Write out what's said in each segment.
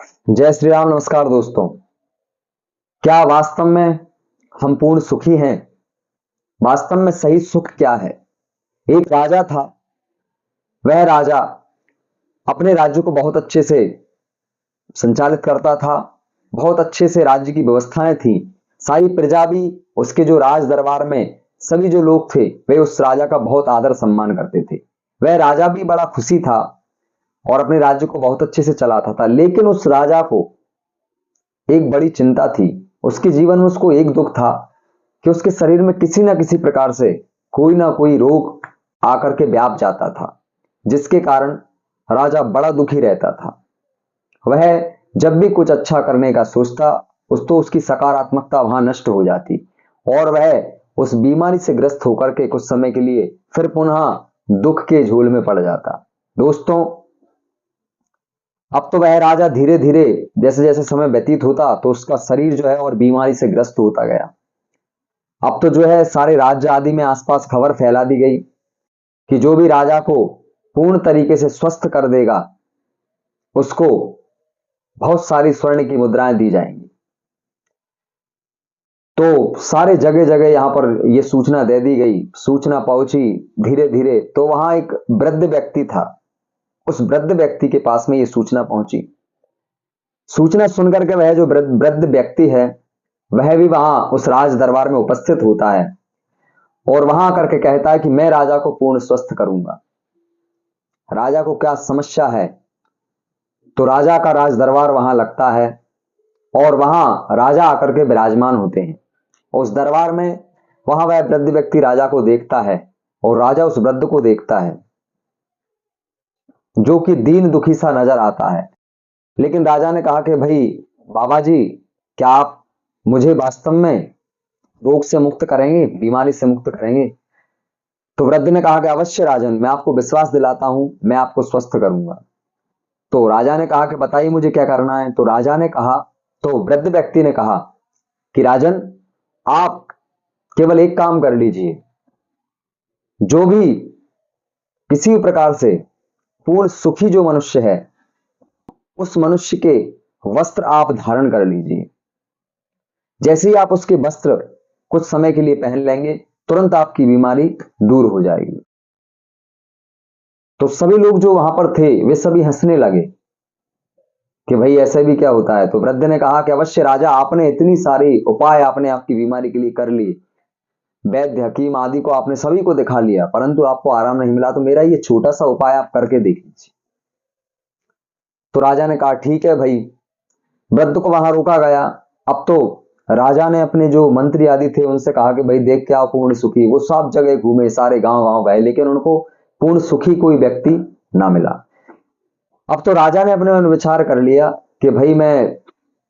जय श्री राम। नमस्कार दोस्तों। क्या वास्तव में हम पूर्ण सुखी हैं? वास्तव में सही सुख क्या है? एक राजा था। वह राजा अपने राज्य को बहुत अच्छे से संचालित करता था। बहुत अच्छे से राज्य की व्यवस्थाएं थी। सारी प्रजा भी, उसके जो राज दरबार में सभी जो लोग थे, वे उस राजा का बहुत आदर सम्मान करते थे। वह राजा भी बड़ा खुशी था और अपने राज्य को बहुत अच्छे से चलाता था। लेकिन उस राजा को एक बड़ी चिंता थी। उसके जीवन में उसको एक दुख था कि उसके शरीर में किसी ना किसी प्रकार से कोई ना कोई रोग आकर के व्याप जाता था, जिसके कारण राजा बड़ा दुखी रहता था। वह जब भी कुछ अच्छा करने का सोचता, उसकी सकारात्मकता वहां नष्ट हो जाती और वह उस बीमारी से ग्रस्त होकर के कुछ समय के लिए फिर पुनः दुख के झोल में पड़ जाता। दोस्तों, अब तो वह राजा धीरे धीरे जैसे जैसे समय व्यतीत होता तो उसका शरीर जो है और बीमारी से ग्रस्त होता गया। अब तो जो है सारे राज्य आदि में आसपास खबर फैला दी गई कि जो भी राजा को पूर्ण तरीके से स्वस्थ कर देगा, उसको बहुत सारी स्वर्ण की मुद्राएं दी जाएंगी। तो सारे जगह जगह यहां पर यह सूचना दे दी गई। सूचना पहुंची धीरे धीरे, तो वहां एक वृद्ध व्यक्ति था। उस वृद्ध व्यक्ति के पास में यह सूचना पहुंची। सूचना सुनकर के वह जो वृद्ध व्यक्ति है, वह भी वहां उस राज दरबार में उपस्थित होता है और वहां करके कहता है कि मैं राजा को पूर्ण स्वस्थ करूंगा। राजा को क्या समस्या है? तो राजा का राज दरबार वहां लगता है और वहां राजा आकर के विराजमान होते हैं। उस दरबार में वहां वह वृद्ध व्यक्ति राजा को देखता है और राजा उस वृद्ध को देखता है जो कि दीन दुखी सा नजर आता है। लेकिन राजा ने कहा कि भाई बाबा जी, क्या आप मुझे वास्तव में रोग से मुक्त करेंगे, बीमारी से मुक्त करेंगे? तो वृद्ध ने कहा कि अवश्य राजन, मैं आपको विश्वास दिलाता हूं, मैं आपको स्वस्थ करूंगा। तो राजा ने कहा कि बताइए मुझे क्या करना है। तो राजा ने कहा, तो वृद्ध व्यक्ति ने कहा कि राजन, आप केवल एक काम कर लीजिए। जो भी किसी भी प्रकार से पूर्ण सुखी जो मनुष्य है, उस मनुष्य के वस्त्र आप धारण कर लीजिए। जैसे ही आप उसके वस्त्र कुछ समय के लिए पहन लेंगे, तुरंत आपकी बीमारी दूर हो जाएगी। तो सभी लोग जो वहां पर थे वे सभी हंसने लगे कि भाई ऐसे भी क्या होता है। तो वृद्ध ने कहा कि अवश्य राजा, आपने इतनी सारी उपाय आपने आपकी बीमारी के लिए कर लिए, वैद्य हकीम आदि को आपने सभी को दिखा लिया, परंतु आपको आराम नहीं मिला, तो मेरा ये छोटा सा उपाय आप करके देख लीजिए। तो राजा ने कहा ठीक है भाई। वृद्ध को वहां रोका गया। अब तो राजा ने अपने जो मंत्री आदि थे उनसे कहा कि भाई देख के आओ पूर्ण सुखी। वो सब जगह घूमे, सारे गांव गांव गए, लेकिन उनको पूर्ण सुखी कोई व्यक्ति ना मिला। अब तो राजा ने अपने मन विचार कर लिया कि भाई मैं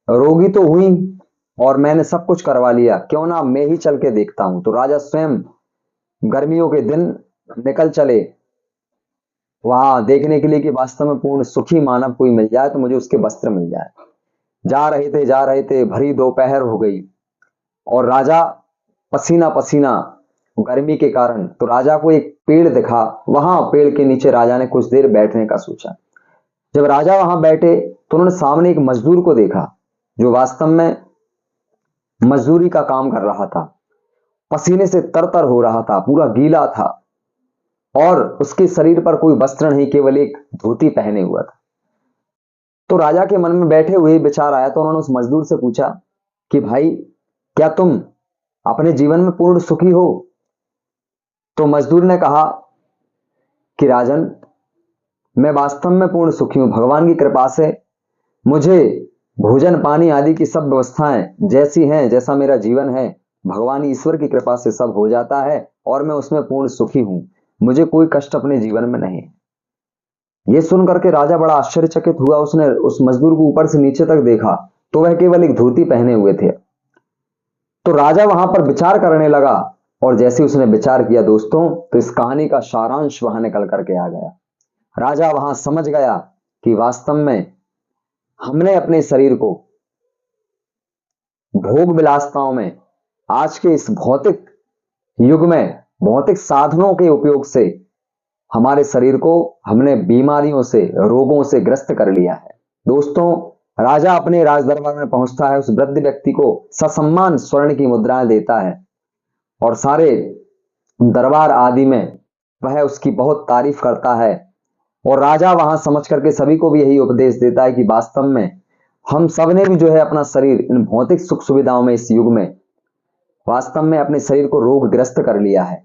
रोगी तो हुई और मैंने सब कुछ करवा लिया, क्यों ना मैं ही चल के देखता हूं। तो राजा स्वयं गर्मियों के दिन निकल चले वहां देखने के लिए कि वास्तव में पूर्ण सुखी मानव कोई मिल जाए तो मुझे उसके वस्त्र मिल जाए। जा रहे थे, भरी दोपहर हो गई और राजा पसीना पसीना गर्मी के कारण, तो राजा को एक पेड़ दिखा। वहां पेड़ के नीचे राजा ने कुछ देर बैठने का सोचा। जब राजा वहां बैठे तो उन्होंने सामने एक मजदूर को देखा जो वास्तव में मजदूरी का काम कर रहा था। पसीने से तरतर हो रहा था, पूरा गीला था और उसके शरीर पर कोई वस्त्र नहीं, केवल एक धोती पहने हुआ था। तो राजा के मन में बैठे हुए विचार आया, तो उन्होंने उस मजदूर से पूछा कि भाई, क्या तुम अपने जीवन में पूर्ण सुखी हो? तो मजदूर ने कहा कि राजन, मैं वास्तव में पूर्ण सुखी हूं। भगवान की कृपा से मुझे भोजन पानी आदि की सब व्यवस्थाएं जैसी हैं, जैसा मेरा जीवन है, भगवान ईश्वर की कृपा से सब हो जाता है और मैं उसमें पूर्ण सुखी हूं। मुझे कोई कष्ट अपने जीवन में नहीं है। यह सुन करके राजा बड़ा आश्चर्यचकित हुआ। उसने उस मजदूर को ऊपर से नीचे तक देखा तो वह केवल एक धोती पहने हुए थे। तो राजा वहां पर विचार करने लगा और जैसे उसने विचार किया दोस्तों, तो इस कहानी का सारांश वहां निकल करके आ गया। राजा वहां समझ गया कि वास्तव में हमने अपने शरीर को भोग विलासताओं में, आज के इस भौतिक युग में भौतिक साधनों के उपयोग से हमारे शरीर को हमने बीमारियों से, रोगों से ग्रस्त कर लिया है। दोस्तों, राजा अपने राज दरबार में पहुंचता है, उस वृद्ध व्यक्ति को ससम्मान स्वर्ण की मुद्राएं देता है और सारे दरबार आदि में वह उसकी बहुत तारीफ करता है। और राजा वहां समझ करके सभी को भी यही उपदेश देता है कि वास्तव में हम सब ने भी जो है अपना शरीर इन भौतिक सुख सुविधाओं में इस युग में वास्तव में अपने शरीर को रोगग्रस्त कर लिया है।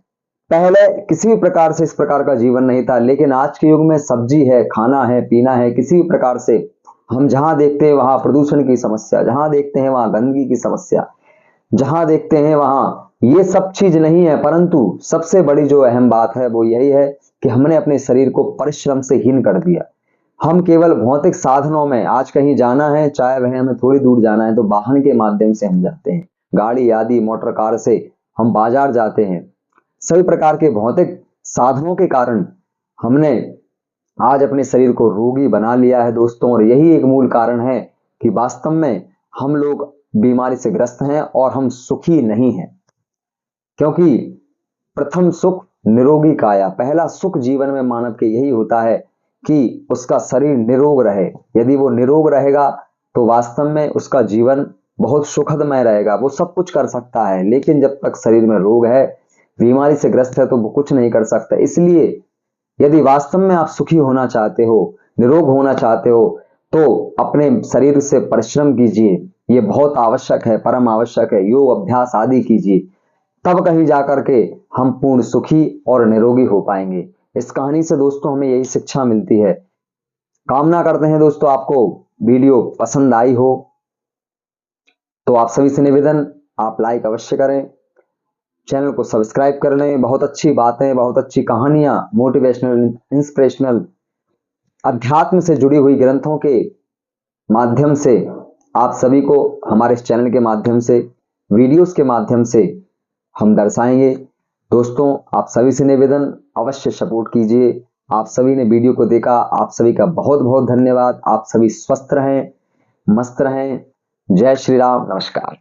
पहले किसी भी प्रकार से इस प्रकार का जीवन नहीं था, लेकिन आज के युग में सब्जी है, खाना है, पीना है, किसी भी प्रकार से हम जहां देखते हैं वहां प्रदूषण की समस्या, जहां देखते हैं वहां गंदगी की समस्या, जहां देखते हैं वहां ये सब चीज नहीं है। परंतु सबसे बड़ी जो अहम बात है वो यही है कि हमने अपने शरीर को परिश्रम से हीन कर दिया। हम केवल भौतिक साधनों में, आज कहीं जाना है, चाहे वह हमें थोड़ी दूर जाना है तो वाहन के माध्यम से हम जाते हैं, गाड़ी आदि मोटर कार से हम बाजार जाते हैं। सभी प्रकार के भौतिक साधनों के कारण हमने आज अपने शरीर को रोगी बना लिया है दोस्तों। और यही एक मूल कारण है कि वास्तव में हम लोग बीमारी से ग्रस्त हैं और हम सुखी नहीं हैं। क्योंकि प्रथम सुख निरोगी काया, पहला सुख जीवन में मानव के यही होता है कि उसका शरीर निरोग रहे। यदि वो निरोग रहेगा तो वास्तव में उसका जीवन बहुत सुखदमय रहेगा, वो सब कुछ कर सकता है। लेकिन जब तक शरीर में रोग है, बीमारी से ग्रस्त है, तो वो कुछ नहीं कर सकता। इसलिए यदि वास्तव में आप सुखी होना चाहते हो, निरोग होना चाहते हो, तो अपने शरीर से परिश्रम कीजिए, ये बहुत आवश्यक है, परम आवश्यक है। योग अभ्यास आदि कीजिए, तब कहीं जाकर के हम पूर्ण सुखी और निरोगी हो पाएंगे। इस कहानी से दोस्तों हमें यही शिक्षा मिलती है। कामना करते हैं दोस्तों आपको वीडियो पसंद आई हो, तो आप सभी से निवेदन, आप लाइक अवश्य करें, चैनल को सब्सक्राइब कर लें। बहुत अच्छी बातें, बहुत अच्छी कहानियां, मोटिवेशनल, इंस्पिरेशनल, अध्यात्म से जुड़ी हुई ग्रंथों के माध्यम से आप सभी को हमारे इस चैनल के माध्यम से, वीडियोस के माध्यम से हम दर्शाएंगे। दोस्तों आप सभी से निवेदन, अवश्य सपोर्ट कीजिए। आप सभी ने वीडियो को देखा, आप सभी का बहुत बहुत धन्यवाद। आप सभी स्वस्थ रहें, मस्त रहें। जय श्री राम, नमस्कार।